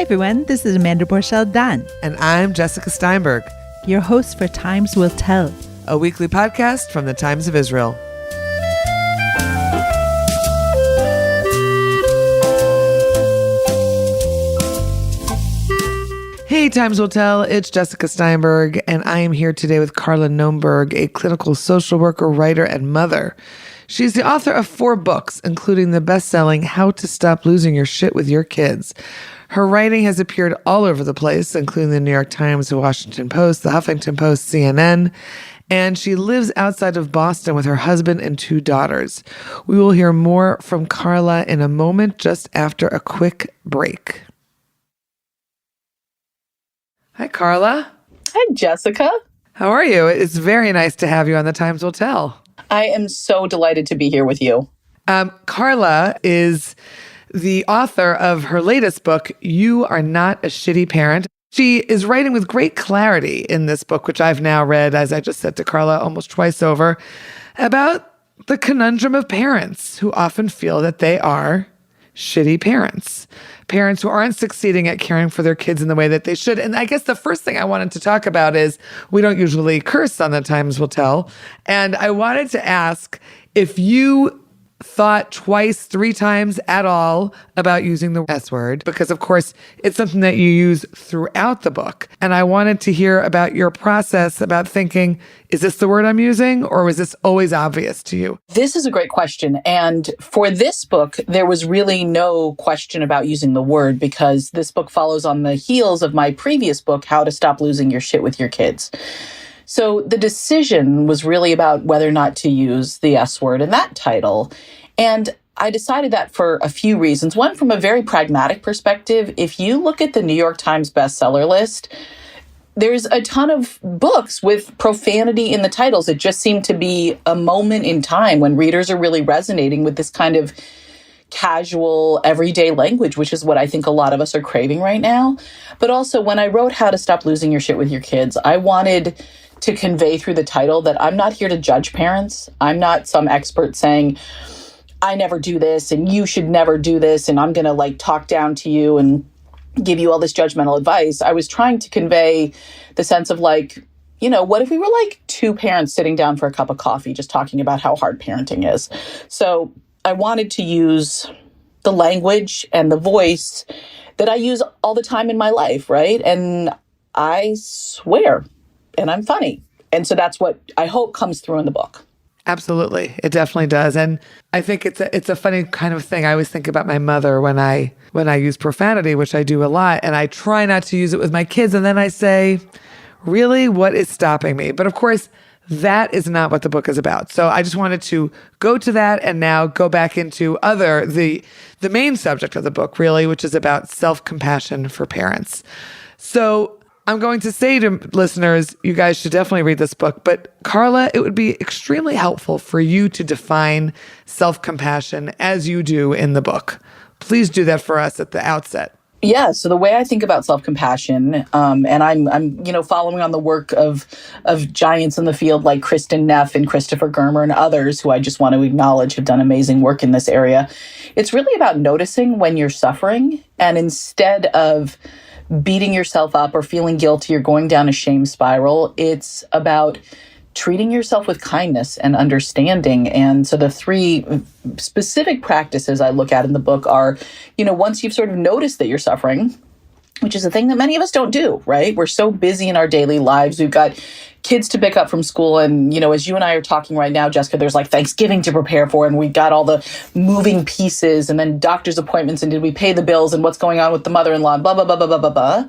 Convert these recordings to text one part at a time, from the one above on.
everyone, this is Amanda Borchell-Dan. And I'm Jessica Steinberg, your host for Times Will Tell, a weekly podcast from the Times of Israel. Hey, Times Will Tell, it's Jessica Steinberg, and I am here today with Carla Naumburg, a clinical social worker, writer, and mother. She's the author of 4 books, including the best-selling How to Stop Losing Your Shit with Your Kids. Her writing has appeared all over the place, including the New York Times, the Washington Post, the Huffington Post, CNN, and she lives outside of Boston with her husband and 2 daughters. We will hear more from Carla in a moment, just after a quick break. Hi, Carla. Hi, Jessica. How are you? It's very nice to have you on the Times Will Tell. I am so delighted to be here with you. Carla is the author of her latest book, You Are Not a Shitty Parent. She is writing with great clarity in this book, which I've now read, as I just said to Carla, almost twice over, about the conundrum of parents who often feel that they are shitty parents. Parents who aren't succeeding at caring for their kids in the way that they should. And I guess the first thing I wanted to talk about is we don't usually curse on the Times Will Tell. And I wanted to ask if you thought twice, 3 times at all about using the S word, because of course it's something that you use throughout the book. And I wanted to hear about your process about thinking, is this the word I'm using, or was this always obvious to you? This is a great question. And for this book, there was really no question about using the word, because this book follows on the heels of my previous book, How to Stop Losing Your Shit with Your Kids. So the decision was really about whether or not to use the S word in that title. And I decided that for a few reasons. One, from a very pragmatic perspective, if you look at the New York Times bestseller list, there's a ton of books with profanity in the titles. It just seemed to be a moment in time when readers are really resonating with this kind of casual, everyday language, which is what I think a lot of us are craving right now. But also, when I wrote How to Stop Losing Your Shit with Your Kids, I wanted to convey through the title that I'm not here to judge parents. I'm not some expert saying, I never do this and you should never do this and I'm going to talk down to you and give you all this judgmental advice. I was trying to convey the sense of what if we were 2 parents sitting down for a cup of coffee just talking about how hard parenting is. So I wanted to use the language and the voice that I use all the time in my life, right? And I swear. And I'm funny. And so that's what I hope comes through in the book. Absolutely. It definitely does. And I think it's a funny kind of thing. I always think about my mother when I use profanity, which I do a lot, and I try not to use it with my kids. And then I say, really, what is stopping me? But of course, that is not what the book is about. So I just wanted to go to that and now go back into the main subject of the book, really, which is about self-compassion for parents. So I'm going to say to listeners, you guys should definitely read this book. But Carla, it would be extremely helpful for you to define self-compassion as you do in the book. Please do that for us at the outset. Yeah. So the way I think about self-compassion, and I'm following on the work of giants in the field like Kristen Neff and Christopher Germer and others who I just want to acknowledge have done amazing work in this area. It's really about noticing when you're suffering, and instead of beating yourself up or feeling guilty or going down a shame spiral, it's about treating yourself with kindness and understanding. And so the 3 specific practices I look at in the book are, once you've sort of noticed that you're suffering, which is a thing that many of us don't do, right? We're so busy in our daily lives. We've got kids to pick up from school. And, as you and I are talking right now, Jessica, there's Thanksgiving to prepare for. And we got all the moving pieces and then doctor's appointments. And did we pay the bills and what's going on with the mother-in-law and blah, blah, blah, blah, blah, blah, blah.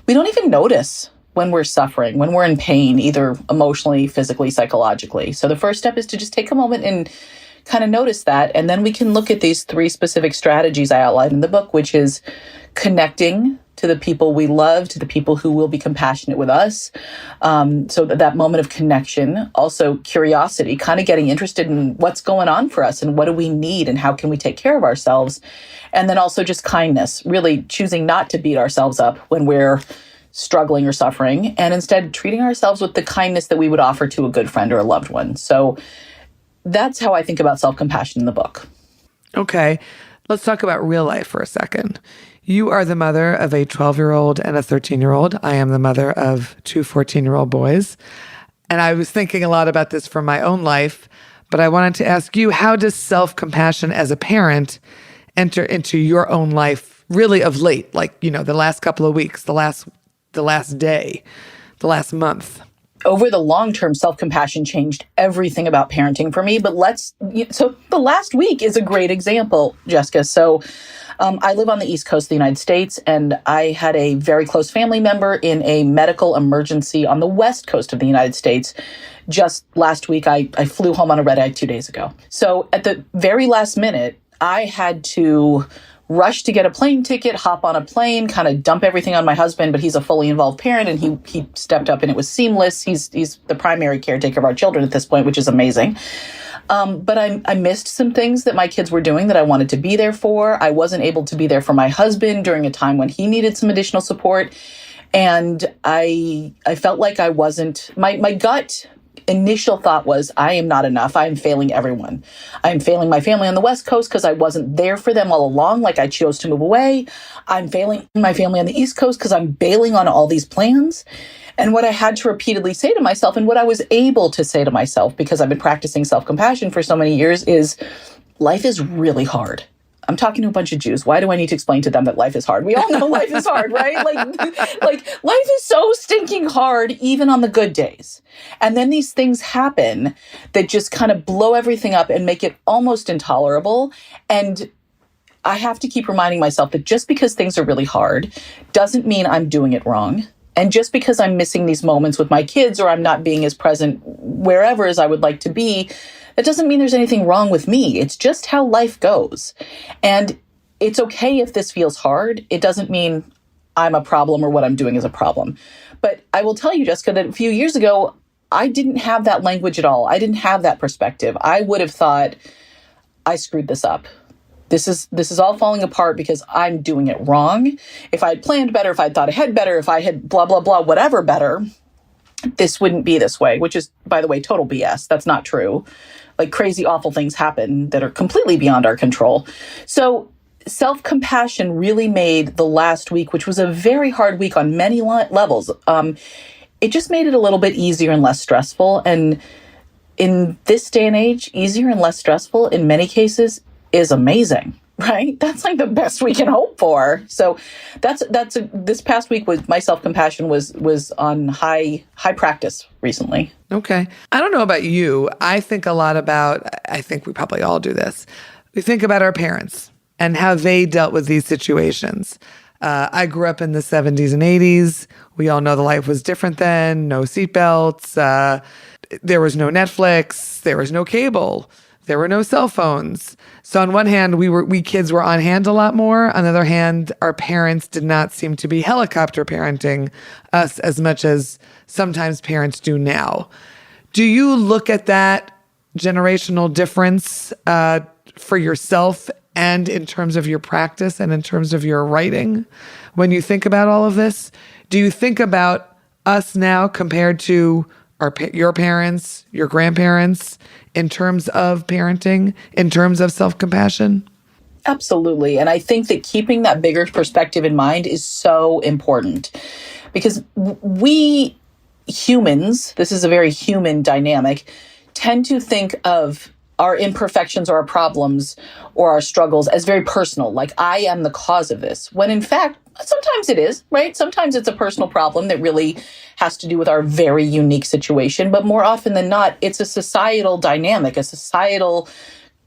We don't even notice when we're suffering, when we're in pain, either emotionally, physically, psychologically. So the first step is to just take a moment and kind of notice that. And then we can look at these 3 specific strategies I outlined in the book, which is connecting to the people we love, to the people who will be compassionate with us. So that moment of connection, also curiosity, kind of getting interested in what's going on for us and what do we need and how can we take care of ourselves. And then also just kindness, really choosing not to beat ourselves up when we're struggling or suffering, and instead treating ourselves with the kindness that we would offer to a good friend or a loved one. So that's how I think about self-compassion in the book. Okay. Let's talk about real life for a second. You are the mother of a 12-year-old and a 13-year-old. I am the mother of two 14-year-old boys. And I was thinking a lot about this for my own life, but I wanted to ask you, how does self-compassion as a parent enter into your own life really of late? Like, the last couple of weeks, the last day, the last month. Over the long term, self-compassion changed everything about parenting for me. But so the last week is a great example, Jessica. So I live on the East Coast of the United States, and I had a very close family member in a medical emergency on the West Coast of the United States. Just last week, I flew home on a red eye 2 days ago. So at the very last minute, I had to rush to get a plane ticket, hop on a plane, kind of dump everything on my husband, but he's a fully involved parent, and he stepped up and it was seamless. He's the primary caretaker of our children at this point, which is amazing. But I missed some things that my kids were doing that I wanted to be there for. I wasn't able to be there for my husband during a time when he needed some additional support. And I felt like I wasn't, my gut initial thought was, I am not enough. I am failing everyone. I am failing my family on the West Coast because I wasn't there for them all along. Like, I chose to move away. I'm failing my family on the East Coast because I'm bailing on all these plans. And what I had to repeatedly say to myself, and what I was able to say to myself, because I've been practicing self-compassion for so many years, is life is really hard. I'm talking to a bunch of Jews. Why do I need to explain to them that life is hard? We all know life is hard, right? Like life is so stinking hard, even on the good days. And then these things happen that just kind of blow everything up and make it almost intolerable. And I have to keep reminding myself that just because things are really hard doesn't mean I'm doing it wrong. And just because I'm missing these moments with my kids, or I'm not being as present wherever as I would like to be, that doesn't mean there's anything wrong with me. It's just how life goes. And it's okay if this feels hard. It doesn't mean I'm a problem or what I'm doing is a problem. But I will tell you, Jessica, that a few years ago, I didn't have that language at all. I didn't have that perspective. I would have thought, I screwed this up. This is all falling apart because I'm doing it wrong. If I had planned better, if I had thought ahead better, if I had blah, blah, blah, whatever better, this wouldn't be this way, which is, by the way, total BS. That's not true. Like, crazy, awful things happen that are completely beyond our control. So self-compassion really made the last week, which was a very hard week on many levels, it just made it a little bit easier and less stressful. And in this day and age, easier and less stressful in many cases is amazing, right? That's like the best we can hope for. So this past week was my self-compassion was on high practice recently. Okay. I don't know about you. I think we probably all do this. We think about our parents and how they dealt with these situations. I grew up in the 70s and 80s. We all know the life was different then. No seatbelts. There was no Netflix. There was no cable. There were no cell phones. So on one hand, we kids were on hand a lot more. On the other hand, our parents did not seem to be helicopter parenting us as much as sometimes parents do now. Do you look at that generational difference for yourself and in terms of your practice and in terms of your writing when you think about all of this? Do you think about us now compared to your parents, your grandparents, in terms of parenting, in terms of self-compassion? Absolutely. And I think that keeping that bigger perspective in mind is so important, because we humans, this is a very human dynamic, tend to think of our imperfections or our problems or our struggles as very personal, like I am the cause of this, when in fact, sometimes it is, right? Sometimes it's a personal problem that really has to do with our very unique situation. But more often than not, it's a societal dynamic, a societal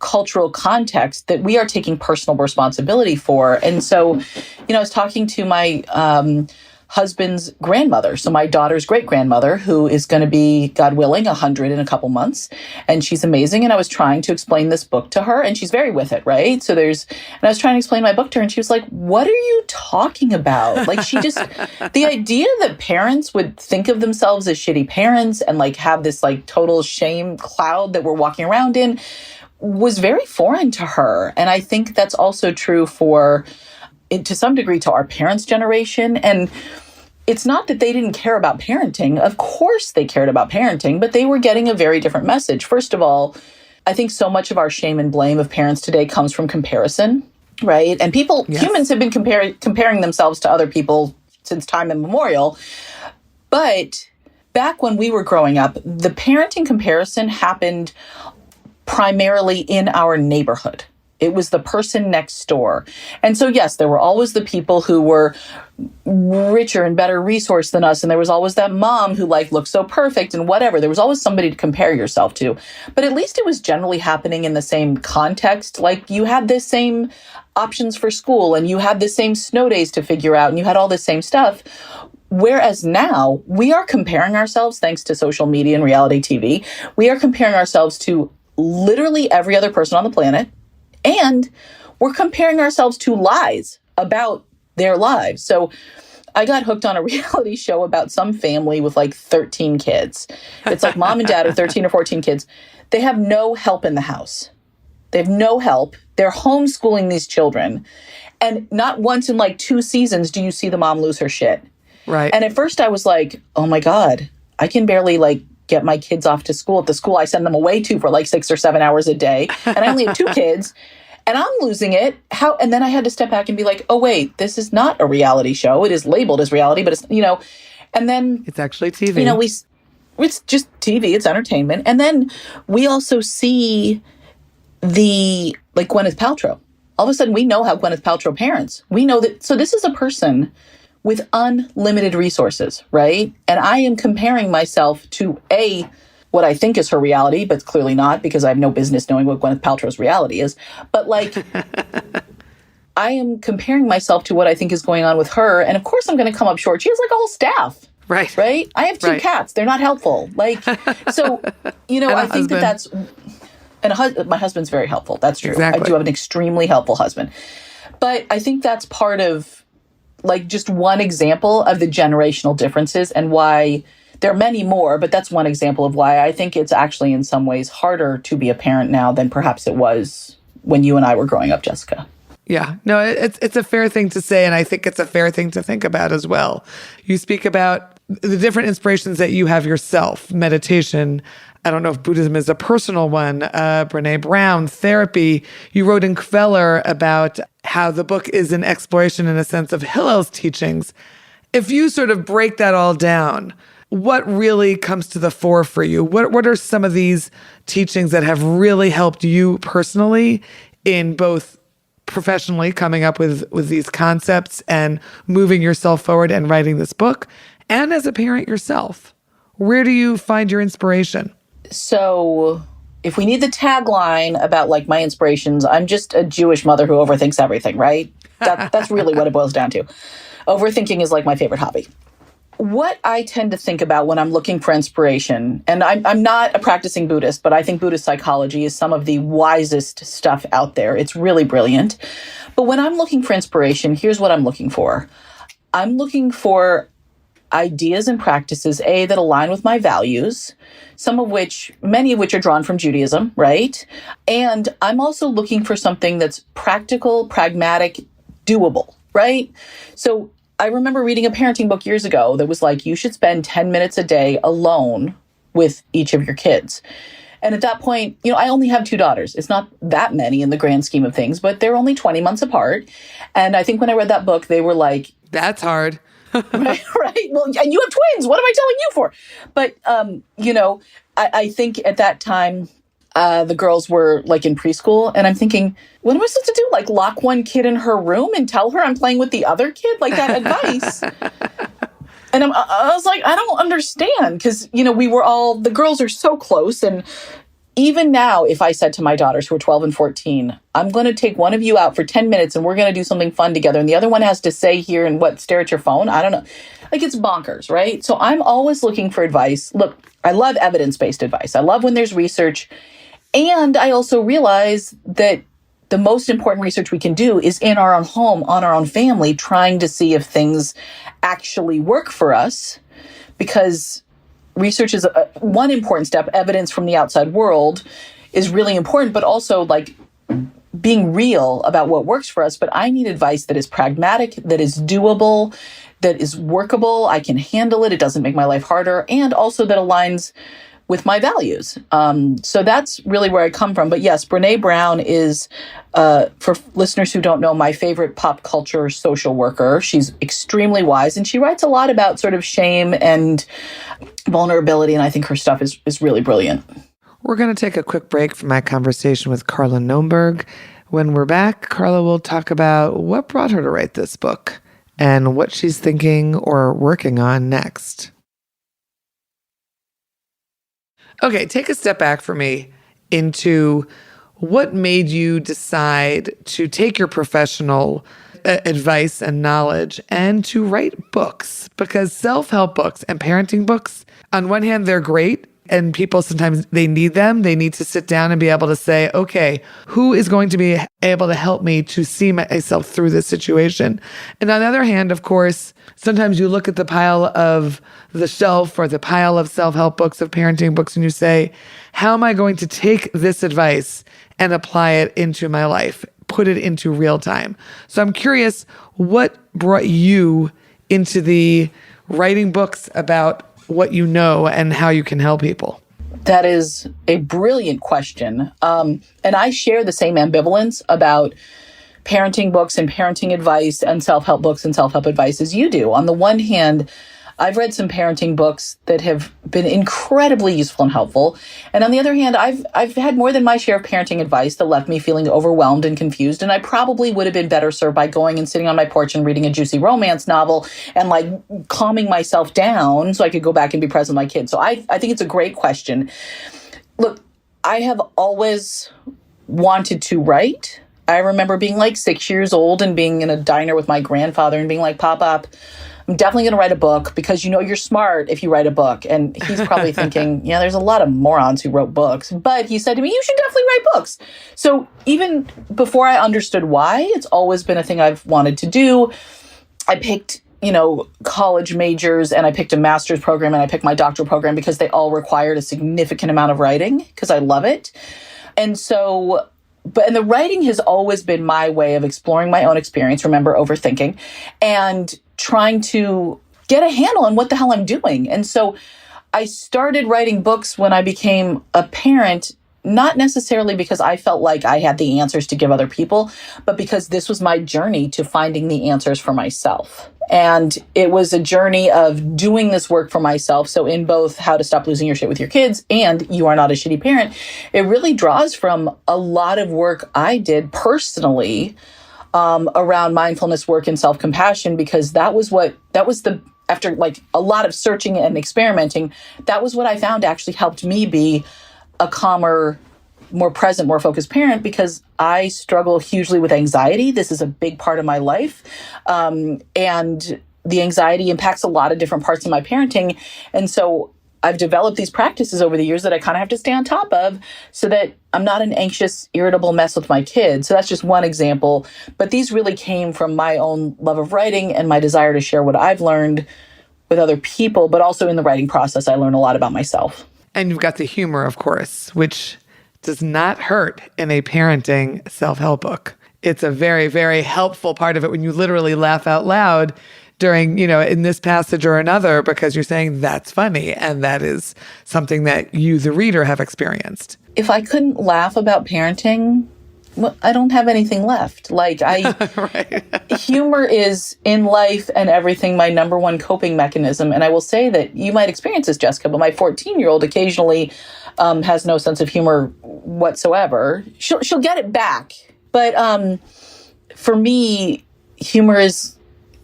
cultural context that we are taking personal responsibility for. And so, I was talking to my husband's grandmother, so my daughter's great-grandmother, who is going to be, God willing, 100 in a couple months. And she's amazing. And I was trying to explain this book to her, and she's very with it, right? And I was trying to explain my book to her, and she was like, what are you talking about? Like, she just, the idea that parents would think of themselves as shitty parents and like have this like total shame cloud that we're walking around in was very foreign to her. And I think that's also true to some degree to our parents' generation. And it's not that they didn't care about parenting. Of course they cared about parenting, but they were getting a very different message. First of all, I think so much of our shame and blame of parents today comes from comparison. right? And Yes. humans have been comparing themselves to other people since time immemorial. But back when we were growing up, the parenting comparison happened primarily in our neighborhood. It was the person next door. And so, yes, there were always the people who were richer and better resourced than us. And there was always that mom who looked so perfect and whatever. There was always somebody to compare yourself to. But at least it was generally happening in the same context. Like you had the same options for school and you had the same snow days to figure out and you had all the same stuff. Whereas now we are comparing ourselves, thanks to social media and reality TV, we are comparing ourselves to literally every other person on the planet. And we're comparing ourselves to lies about their lives. So I got hooked on a reality show about some family with 13 kids. It's like mom and dad are 13 or 14 kids. They have no help in the house. They have no help. They're homeschooling these children. And not once in 2 seasons do you see the mom lose her shit. Right. And at first I was like, oh my God, I can barely get my kids off to school at the school I send them away to for 6 or 7 hours a day. And I only have 2 kids and I'm losing it. How? And then I had to step back and be like, oh, wait, this is not a reality show. It is labeled as reality, but it's, and then it's actually TV. It's just TV. It's entertainment. And then we also see the Gwyneth Paltrow. All of a sudden we know how Gwyneth Paltrow parents. We know that. So this is a person with unlimited resources, right? And I am comparing myself to what I think is her reality, but clearly not because I have no business knowing what Gwyneth Paltrow's reality is. But I am comparing myself to what I think is going on with her. And of course I'm going to come up short. She has a whole staff. Right. Right? I have 2 cats. They're not helpful. So, I think that's, and my husband's very helpful. That's true. Exactly. I do have an extremely helpful husband. But I think that's part of just one example of the generational differences and why there are many more, but that's one example of why I think it's actually in some ways harder to be a parent now than perhaps it was when you and I were growing up, Jessica. Yeah, no, it's a fair thing to say, and I think it's a fair thing to think about as well. You speak about the different inspirations that you have yourself, meditation. I don't know if Buddhism is a personal one, Brene Brown, therapy. You wrote in Kveller about how the book is an exploration in a sense of Hillel's teachings. If you sort of break that all down, what really comes to the fore for you? What are some of these teachings that have really helped you personally in both professionally coming up with these concepts and moving yourself forward and writing this book, and as a parent yourself? Where do you find your inspiration? So if we need the tagline about my inspirations, I'm just a Jewish mother who overthinks everything, right? That's really what it boils down to. Overthinking is my favorite hobby. What I tend to think about when I'm looking for inspiration, and I'm not a practicing Buddhist, but I think Buddhist psychology is some of the wisest stuff out there. It's really brilliant. But when I'm looking for inspiration, here's what I'm looking for. I'm looking for ideas and practices, that align with my values, many of which are drawn from Judaism, right? And I'm also looking for something that's practical, pragmatic, doable, right? So I remember reading a parenting book years ago that was you should spend 10 minutes a day alone with each of your kids. And at that point, I only have 2 daughters. It's not that many in the grand scheme of things, but they're only 20 months apart. And I think when I read that book, they were like, that's hard. right. Well, and you have twins. What am I telling you for? But, I think at that time, the girls were in preschool, and I'm thinking, what am I supposed to do? Lock one kid in her room and tell her I'm playing with the other kid? That advice. And I was like, I don't understand, because, the girls are so close. And even now, if I said to my daughters who are 12 and 14, I'm going to take one of you out for 10 minutes and we're going to do something fun together, and the other one has to stay here and stare at your phone. I don't know. It's bonkers, right? So I'm always looking for advice. Look, I love evidence-based advice. I love when there's research. And I also realize that the most important research we can do is in our own home, on our own family, trying to see if things actually work for us, because research is one important step. Evidence from the outside world is really important, but also being real about what works for us. But I need advice that is pragmatic, that is doable, that is workable. I can handle it. It doesn't make my life harder. And also that aligns with my values. So that's really where I come from. But yes, Brene Brown is, for listeners who don't know, my favorite pop culture social worker. She's extremely wise, and she writes a lot about sort of shame and vulnerability. And I think her stuff is really brilliant. We're going to take a quick break from my conversation with Carla Naumburg. When we're back, Carla will talk about what brought her to write this book and what she's thinking or working on next. Okay, take a step back for me into what made you decide to take your professional advice and knowledge and to write books, because self-help books and parenting books, on one hand, they're great. And people sometimes they need them. They need to sit down and be able to say, okay, who is going to be able to help me to see myself through this situation? And on the other hand, of course, sometimes you look at the pile of the shelf or the pile of self-help books, of parenting books, and you say, how am I going to take this advice and apply it into my life, put it into real time? So I'm curious, what brought you into the writing books about what you know and how you can help people? That is a brilliant question. And I share the same ambivalence about parenting books and parenting advice and self-help books and self-help advice as you do. On the one hand, I've read some parenting books that have been incredibly useful and helpful. And on the other hand, I've had more than my share of parenting advice that left me feeling overwhelmed and confused. And I probably would have been better served by going and sitting on my porch and reading a juicy romance novel and like calming myself down so I could go back and be present with my kids. So I think it's a great question. Look, I have always wanted to write. I remember being like 6 years old and being in a diner with my grandfather and being like, Pop, I'm definitely going to write a book because you know you're smart if you write a book. And he's probably thinking, yeah, there's a lot of morons who wrote books. But he said to me, you should definitely write books. So even before I understood why, it's always been a thing I've wanted to do. I picked, college majors, and I picked a master's program, and I picked my doctoral program because they all required a significant amount of writing because I love it. And so... and the writing has always been my way of exploring my own experience, remember, overthinking, and trying to get a handle on what the hell I'm doing. And so I started writing books when I became a parent, not necessarily because I felt like I had the answers to give other people, but because this was my journey to finding the answers for myself. And it was a journey of doing this work for myself. So in both How to Stop Losing Your Shit with Your Kids and You Are Not a Shitty Parent, it really draws from a lot of work I did personally around mindfulness work and self-compassion, because after like a lot of searching and experimenting, that was what I found actually helped me be a calmer, more present, more focused parent, because I struggle hugely with anxiety. This is a big part of my life. And the anxiety impacts a lot of different parts of my parenting. And so I've developed these practices over the years that I kind of have to stay on top of so that I'm not an anxious, irritable mess with my kids. So that's just one example. But these really came from my own love of writing and my desire to share what I've learned with other people. But also in the writing process, I learned a lot about myself. And you've got the humor, of course, which does not hurt in a parenting self-help book. It's a very, very helpful part of it when you literally laugh out loud during, in this passage or another, because you're saying that's funny. And that is something that you, the reader, have experienced. If I couldn't laugh about parenting, well, I don't have anything left. Like Right. Humor is in life and everything my number one coping mechanism. And I will say that you might experience this, Jessica, but my 14-year-old occasionally has no sense of humor whatsoever. She'll get it back. But for me, humor is,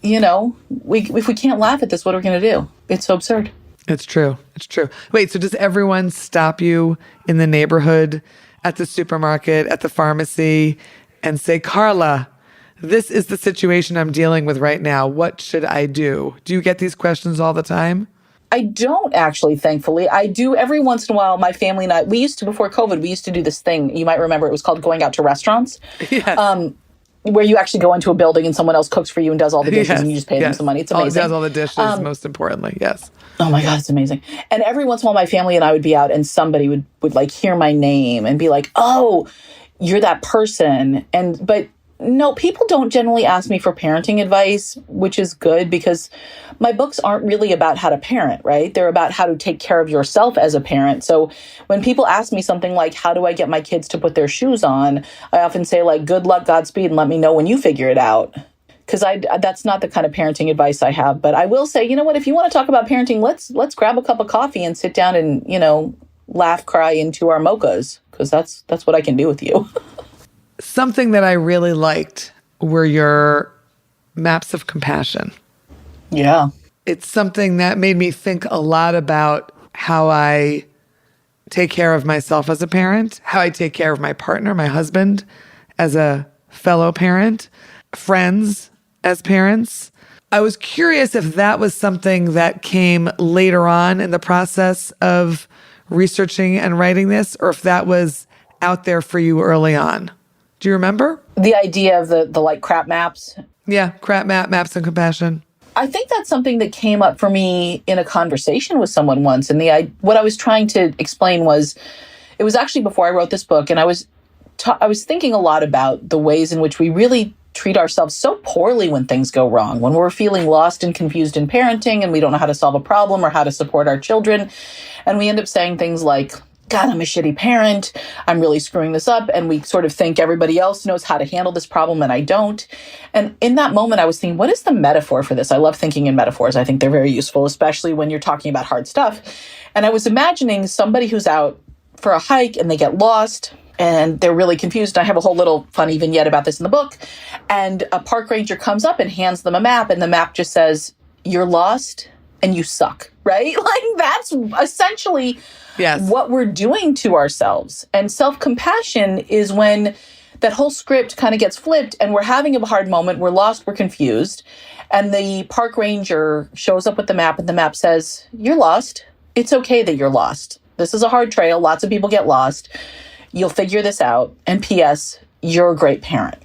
if we can't laugh at this, what are we going to do? It's so absurd. It's true. It's true. Wait, so does everyone stop you in the neighborhood, at the supermarket, at the pharmacy, and say, Carla, this is the situation I'm dealing with right now. What should I do? Do you get these questions all the time? I don't actually, thankfully. I do every once in a while. My family and I, before COVID, we used to do this thing. You might remember, it was called going out to restaurants. Yes. Where you actually go into a building and someone else cooks for you and does all the dishes and you just pay them some money. It's amazing. Does all the dishes, most importantly. Yes. Oh my God, it's amazing. And every once in a while, my family and I would be out and somebody would like hear my name and be like, oh, you're that person. But No, people don't generally ask me for parenting advice, which is good because my books aren't really about how to parent, right? They're about how to take care of yourself as a parent. So when people ask me something like, how do I get my kids to put their shoes on? I often say like, good luck, Godspeed, and let me know when you figure it out. Because that's not the kind of parenting advice I have. But I will say, you know what, if you want to talk about parenting, let's grab a cup of coffee and sit down and, laugh, cry into our mochas, because that's what I can do with you. Something that I really liked were your maps of compassion. Yeah. It's something that made me think a lot about how I take care of myself as a parent, how I take care of my partner, my husband, as a fellow parent, friends as parents. I was curious if that was something that came later on in the process of researching and writing this, or if that was out there for you early on. Do you remember? The idea of the like crap maps. Yeah, crap maps and compassion. I think that's something that came up for me in a conversation with someone once. And what I was trying to explain was, it was actually before I wrote this book, and I was thinking a lot about the ways in which we really treat ourselves so poorly when things go wrong, when we're feeling lost and confused in parenting and we don't know how to solve a problem or how to support our children. And we end up saying things like, God, I'm a shitty parent. I'm really screwing this up. And we sort of think everybody else knows how to handle this problem and I don't. And in that moment, I was thinking, what is the metaphor for this? I love thinking in metaphors. I think they're very useful, especially when you're talking about hard stuff. And I was imagining somebody who's out for a hike and they get lost and they're really confused. I have a whole little funny vignette about this in the book. And a park ranger comes up and hands them a map, and the map just says, you're lost and you suck, right? Like that's essentially what we're doing to ourselves. And self-compassion is when that whole script kind of gets flipped and we're having a hard moment, we're lost, we're confused. And the park ranger shows up with the map and the map says, you're lost. It's okay that you're lost. This is a hard trail. Lots of people get lost. You'll figure this out. And P.S., you're a great parent.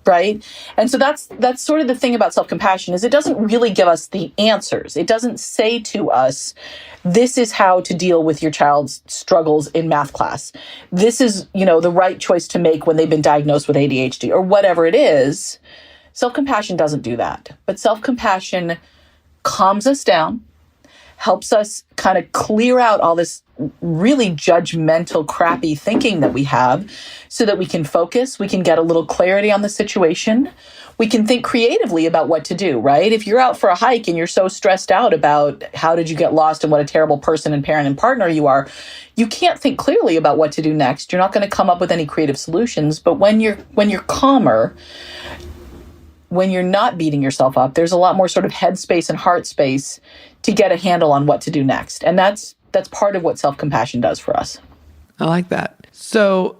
Right? And so that's sort of the thing about self-compassion is it doesn't really give us the answers. It doesn't say to us, this is how to deal with your child's struggles in math class. This is, the right choice to make when they've been diagnosed with ADHD or whatever it is. Self-compassion doesn't do that. But self-compassion calms us down, helps us kind of clear out all this really judgmental, crappy thinking that we have so that we can focus, we can get a little clarity on the situation, we can think creatively about what to do, right? If you're out for a hike and you're so stressed out about how did you get lost and what a terrible person and parent and partner you are, you can't think clearly about what to do next. You're not going to come up with any creative solutions. But when you're calmer, when you're not beating yourself up, there's a lot more sort of head space and heart space to get a handle on what to do next. And that's part of what self-compassion does for us. I like that. So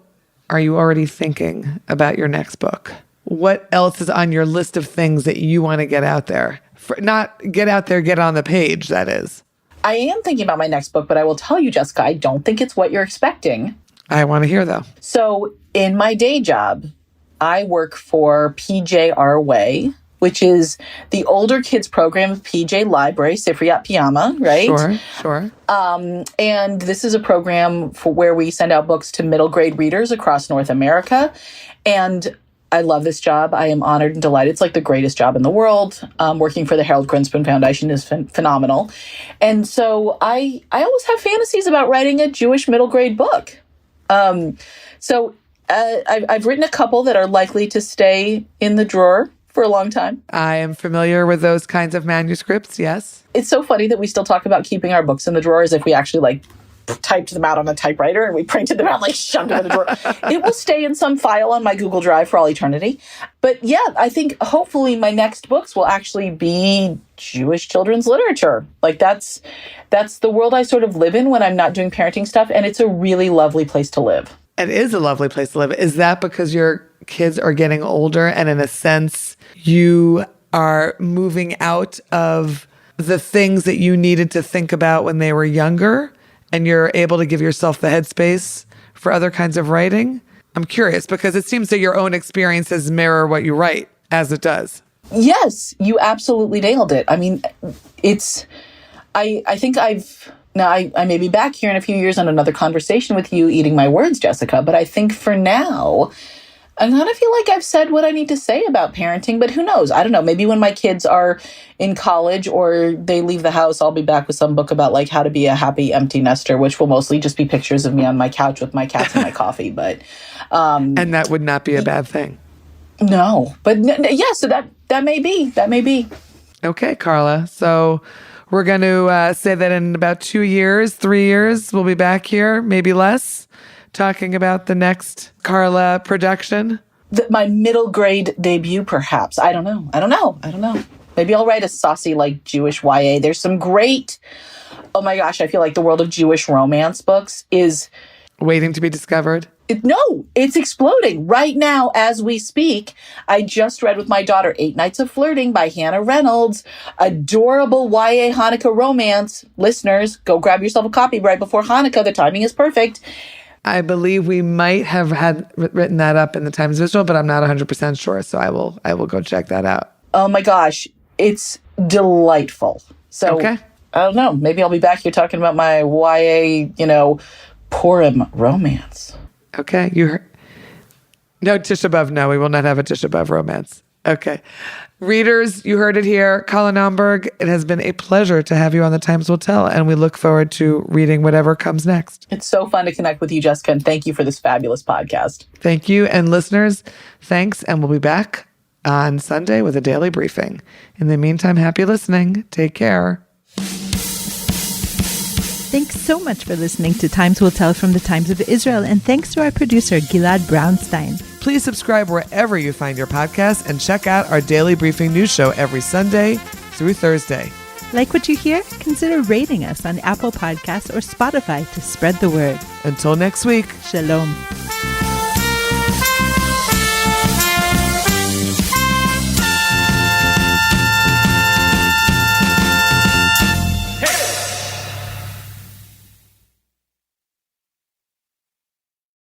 are you already thinking about your next book? What else is on your list of things that you want to get out there? Not get out there, get on the page, that is. I am thinking about my next book, but I will tell you, Jessica, I don't think it's what you're expecting. I want to hear, though. So in my day job, I work for PJ Our Way, which is the older kids program of PJ Library, Sifriyat Piyama, right? Sure. And this is a program for where we send out books to middle grade readers across North America. And I love this job. I am honored and delighted. It's like the greatest job in the world. Working for the Harold Grinspoon Foundation is phenomenal. And so I always have fantasies about writing a Jewish middle grade book. So I've written a couple that are likely to stay in the drawer for a long time. I am familiar with those kinds of manuscripts, yes. It's so funny that we still talk about keeping our books in the drawer as if we actually typed them out on a typewriter and we printed them out shoved them in the drawer. It will stay in some file on my Google Drive for all eternity. But yeah, I think hopefully my next books will actually be Jewish children's literature. That's the world I sort of live in when I'm not doing parenting stuff. And it's a really lovely place to live. It is a lovely place to live. Is that because your kids are getting older and in a sense you are moving out of the things that you needed to think about when they were younger and you're able to give yourself the headspace for other kinds of writing? I'm curious because it seems that your own experiences mirror what you write as it does. Yes, you absolutely nailed it. I mean, I think Now, I may be back here in a few years on another conversation with you, eating my words, Jessica, but I think for now, I kind of feel like I've said what I need to say about parenting, but who knows? I don't know. Maybe when my kids are in college or they leave the house, I'll be back with some book about like how to be a happy empty nester, which will mostly just be pictures of me on my couch with my cats and my coffee. But and that would not be a bad thing. No, but yeah. So that may be. Okay, Carla. So we're going to say that in about 2 years, 3 years, we'll be back here, maybe less, talking about the next Carla production. My middle grade debut, perhaps. I don't know. Maybe I'll write a saucy, like, Jewish YA. There's some great, oh my gosh, I feel like the world of Jewish romance books is... waiting to be discovered? It's exploding right now as we speak. I just read with my daughter 8 Nights of Flirting by Hannah Reynolds. Adorable YA Hanukkah romance. Listeners, go grab yourself a copy right before Hanukkah. The timing is perfect. I believe we might have had written that up in the Times Visual, but I'm not 100% sure. So I will go check that out. Oh my gosh, it's delightful. So okay. I don't know. Maybe I'll be back here talking about my YA, Purim romance. Okay, you heard. No Tisha B'Av. No, we will not have a Tisha B'Av romance. Okay. Readers, you heard it here. Carla Naumburg, it has been a pleasure to have you on The Times Will Tell, and we look forward to reading whatever comes next. It's so fun to connect with you, Jessica, and thank you for this fabulous podcast. Thank you. And listeners, thanks, and we'll be back on Sunday with a daily briefing. In the meantime, happy listening. Take care. Thanks so much for listening to Times Will Tell from the Times of Israel, and thanks to our producer, Gilad Brownstein. Please subscribe wherever you find your podcast and check out our daily briefing news show every Sunday through Thursday. Like what you hear? Consider rating us on Apple Podcasts or Spotify to spread the word. Until next week. Shalom.